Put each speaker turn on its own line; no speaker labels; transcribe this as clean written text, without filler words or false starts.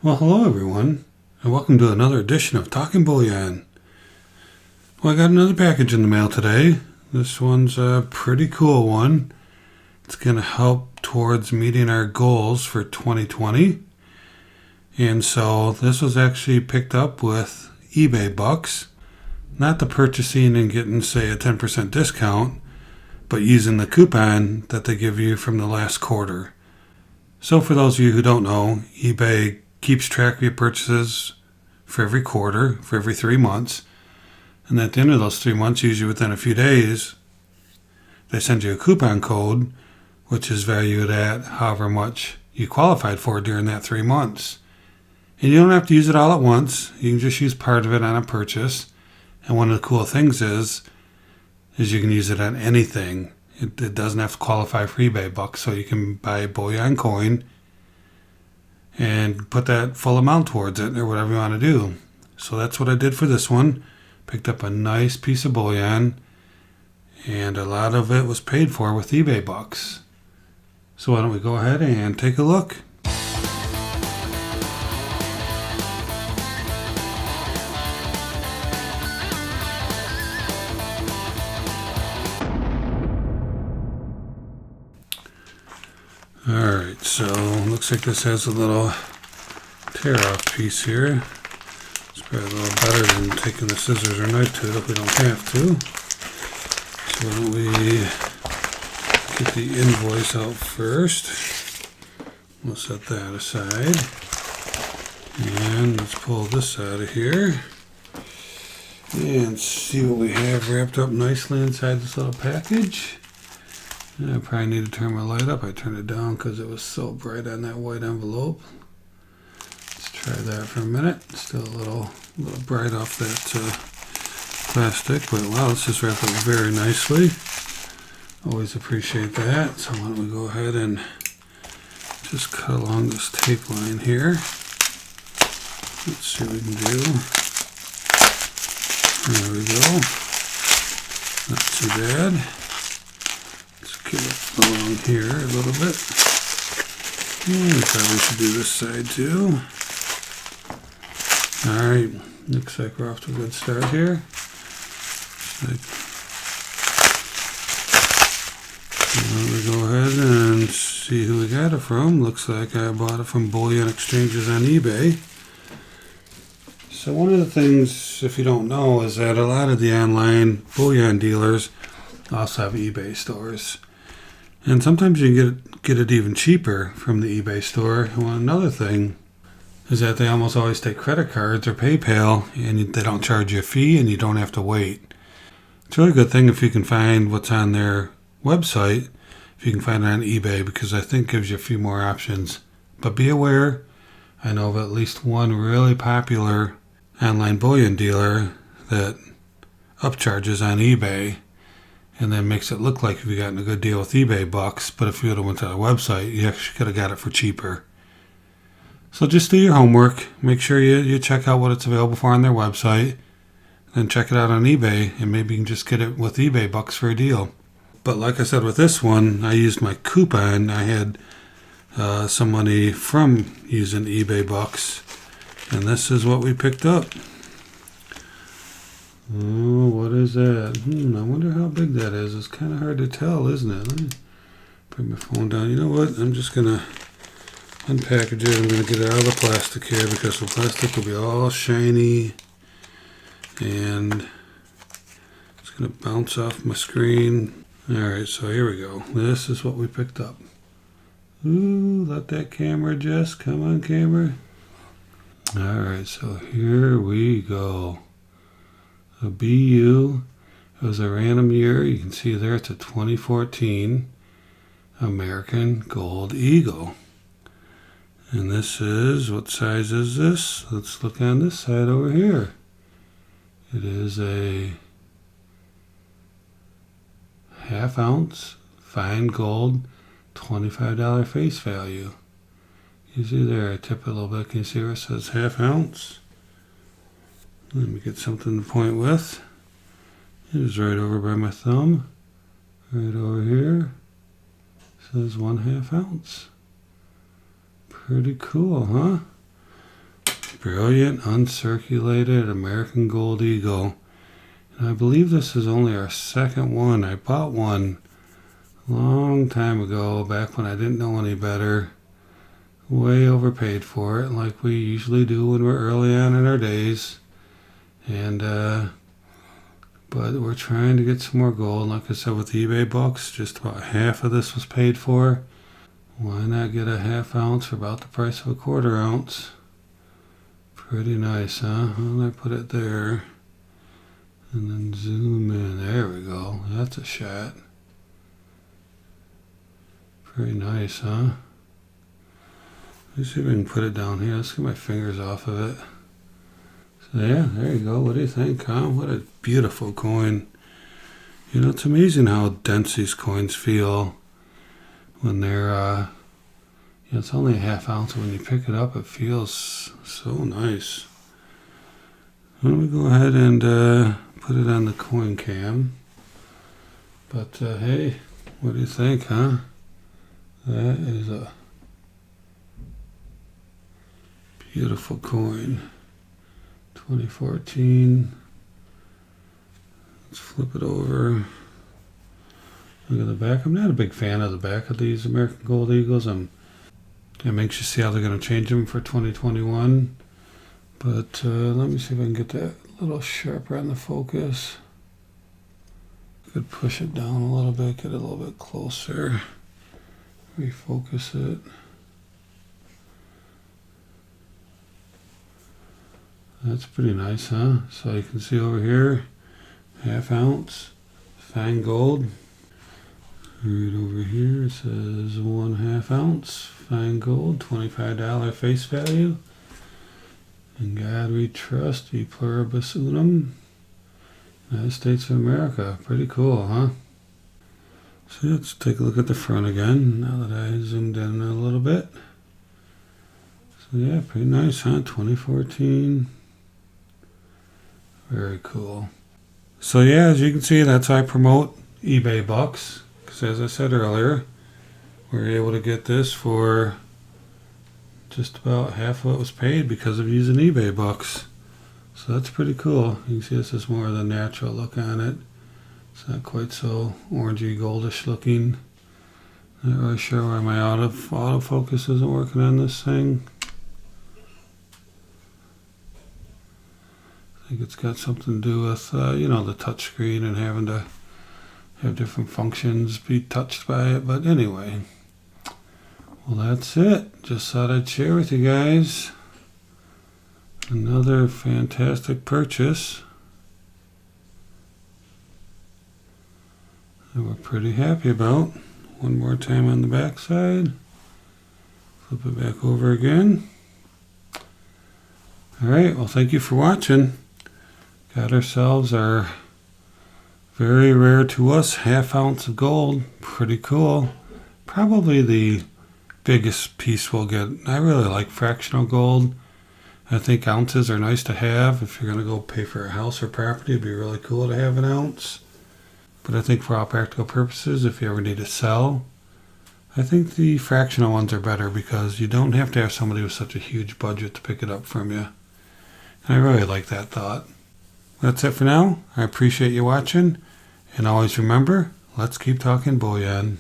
Well, hello everyone, and welcome to another edition of Talking Bullion. Well, I got another package in the mail today. This one's a pretty cool one. It's going to help towards meeting our goals for 2020. And so this was actually picked up with eBay bucks. Not the purchasing and getting, say, a 10% discount, but using the coupon that they give you from the last quarter. So for those of you who don't know, eBay keeps track of your purchases for every quarter, for every 3 months. And at the end of those 3 months, usually within a few days, they send you a coupon code, which is valued at however much you qualified for during that 3 months. And you don't have to use it all at once. You can just use part of it on a purchase. And one of the cool things is you can use it on anything. It doesn't have to qualify for eBay bucks, so you can buy a bullion coin and put that full amount towards it or whatever you want to do. So that's what I did for this one. Picked up a nice piece of bullion, and a lot of it was paid for with eBay bucks. So why don't we go ahead and take a look. Alright, so looks like this has a little tear off piece here. It's probably a little better than taking the scissors or knife to it if we don't have to. So why don't we get the invoice out first. We'll set that aside. And let's pull this out of here. And see what we have wrapped up nicely inside this little package. I probably need to turn my light up. I turned it down because it was so bright on that white envelope. Let's try that for a minute. Still a little bright off that plastic, but wow, this is wrapped up very nicely. Always appreciate that. So why don't we go ahead and just cut along this tape line here. Let's see what we can do. There we go. Not too bad. Get it along here a little bit. And we probably should do this side too. Alright, looks like we're off to a good start here. We go ahead and see who we got it from. Looks like I bought it from Bullion Exchanges on eBay. So one of the things, if you don't know, is that a lot of the online bullion dealers also have eBay stores. And sometimes you can get it even cheaper from the eBay store. Well, another thing is that they almost always take credit cards or PayPal, and they don't charge you a fee, and you don't have to wait. It's a really good thing if you can find what's on their website, if you can find it on eBay, because I think it gives you a few more options. But be aware, I know of at least one really popular online bullion dealer that upcharges on eBay, and then makes it look like you've gotten a good deal with eBay bucks, but if you would have went to the website, you actually could have got it for cheaper. So just do your homework. Make sure you check out what it's available for on their website, then check it out on eBay, and maybe you can just get it with eBay bucks for a deal. But like I said with this one, I used my coupon. I had some money from using eBay bucks, and this is what we picked up. Oh, what is that? I wonder how big that is. It's kind of hard to tell, isn't it? Let me bring my phone down. You know what? I'm just going to unpackage it. I'm going to get it out of the plastic here because the plastic will be all shiny. And it's going to bounce off my screen. Alright, so here we go. This is what we picked up. Ooh, let that camera adjust. Come on, camera. Alright, so here we go. A BU, it was a random year. You can see there it's a 2014 American Gold Eagle. And this is, what size is this? Let's look on this side over here. It is a 1/2 ounce fine gold, $25 face value. You see there, I tip it a little bit. Can you see where it says 1/2 ounce? Let me get something to point with. It is right over by my thumb. Right over here. It says 1/2 ounce. Pretty cool, huh? Brilliant uncirculated American Gold Eagle. And I believe this is only our second one. I bought one a long time ago, back when I didn't know any better. Way overpaid for it, like we usually do when we're early on in our days. And but we're trying to get some more gold. Like I said, with eBay books, just about half of this was paid for. Why not get a half ounce for about the price of a quarter ounce? Pretty nice, huh? Well, I put it there. And then zoom in. There we go. That's a shot. Very nice, huh? Let's see if I can put it down here. Let's get my fingers off of it. So yeah, there you go. What do you think, huh? What a beautiful coin. You know, it's amazing how dense these coins feel when they're, it's only a half ounce. When you pick it up, it feels so nice. Let me go ahead and put it on the coin cam. But hey, what do you think, huh? That is a beautiful coin. 2014. Let's flip it over. Look at the back. I'm not a big fan of the back of these American Gold Eagles. I'm anxious to see how they're going to change them for 2021. But let me see if I can get that a little sharper on the focus. Could push it down a little bit, get it a little bit closer. Refocus it. That's pretty nice, huh? So you can see over here, half ounce, fine gold. Right over here it says 1/2 ounce, fine gold, $25 face value. In God we trust, e pluribus unum. United States of America. Pretty cool, huh? So let's take a look at the front again, now that I zoomed in a little bit. So yeah, pretty nice, huh? 2014. Very cool. So yeah, as you can see, that's how I promote eBay bucks. Because as I said earlier, we were able to get this for just about half of what was paid because of using eBay bucks. So that's pretty cool. You can see this is more of the natural look on it. It's not quite so orangey goldish looking. Not really sure why my autofocus isn't working on this thing. I think it's got something to do with, you know, the touch screen and having to have different functions be touched by it. But anyway, well, that's it. Just thought I'd share with you guys another fantastic purchase that we're pretty happy about. One more time on the back side. Flip it back over again. Alright, well, thank you for watching. Got ourselves our very rare to us half ounce of gold. Pretty cool. Probably the biggest piece we'll get. I really like fractional gold. I think ounces are nice to have. If you're going to go pay for a house or property, it'd be really cool to have an ounce. But I think for all practical purposes, if you ever need to sell, I think the fractional ones are better because you don't have to have somebody with such a huge budget to pick it up from you. And I really like that thought. That's it for now. I appreciate you watching. And always remember, let's keep talking bullion.